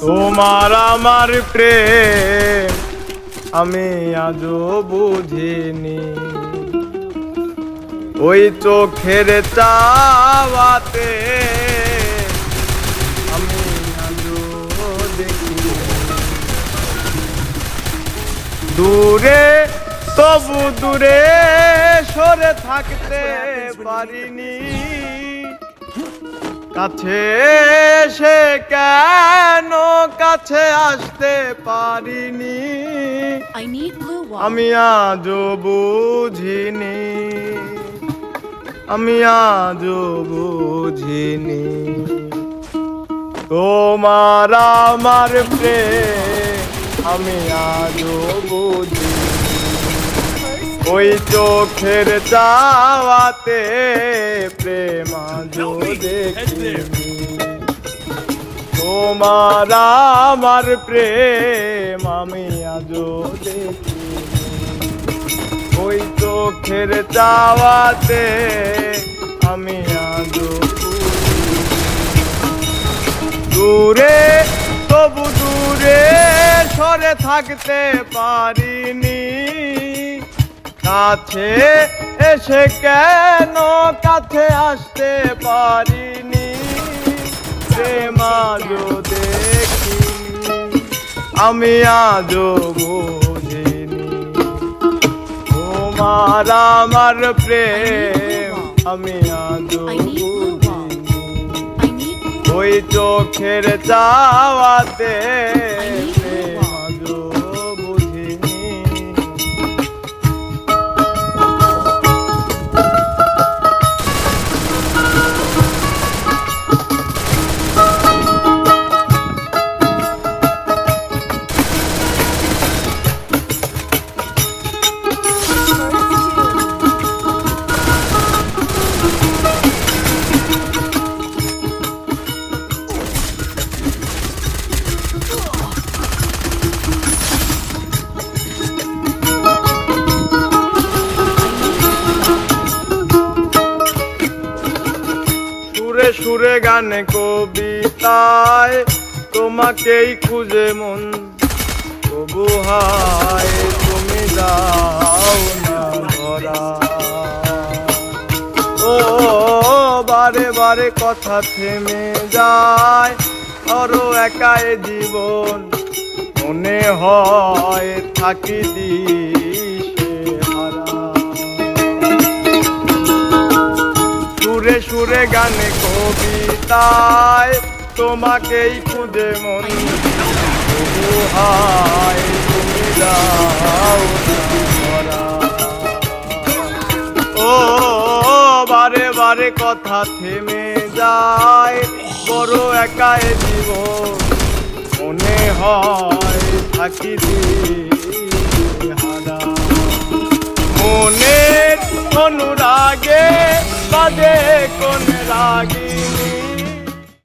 তোমার আমার প্রেম আমি আজও বুঝিনি, ওই চোখের চাওয়াতে আমি আজও দেখিনি। দূরে তবু দূরে সরে থাকতে পারিনি, কাছে এসে কেন কাছে আসতে পারিনি, আমি আজও বুঝিনি, আমি আজও বুঝিনি। তোমার আমার প্রেম আমি আজও বুঝিনি, ওই চোখের চাওয়াতে প্রেম আজও দেখিনি। তোমার আমার প্রেম আমি আজও দেখিনি, ওই চোখের চাওয়াতে আমি আজও দূরে তবু দূরে সরে থাকতে পারিনি, কাছে এসে কেন কাছে আসতে পারিনি, প্রেম আজও দেখিনি, আমি আজও বুঝিনি। তোমার আমার প্রেম আমি আজও বুঝিনি, ওই চোখের চাওয়াতে প্রেম আজও বুঝিনি। সুরে সুরে গানে কবিতায় তোমাকেই খুঁজে মন, তবু হায় তুমি দাও না ধরা। ও বারে বারে কথা থেমে যায়, আরো একাই জীবন মনে হয় থাকি দিশেহারা। সুরে সুরে গানে কবিতায় তোমাকেই খুঁজে মন, তবু হায় তুমি দাও না ধরা। ও বারে বারে কথা থেমে যায়, বড় একাই জীবন মনে হয় থাকি দিশেহারা। মনের অনুরাগে বাজে কোন রাগে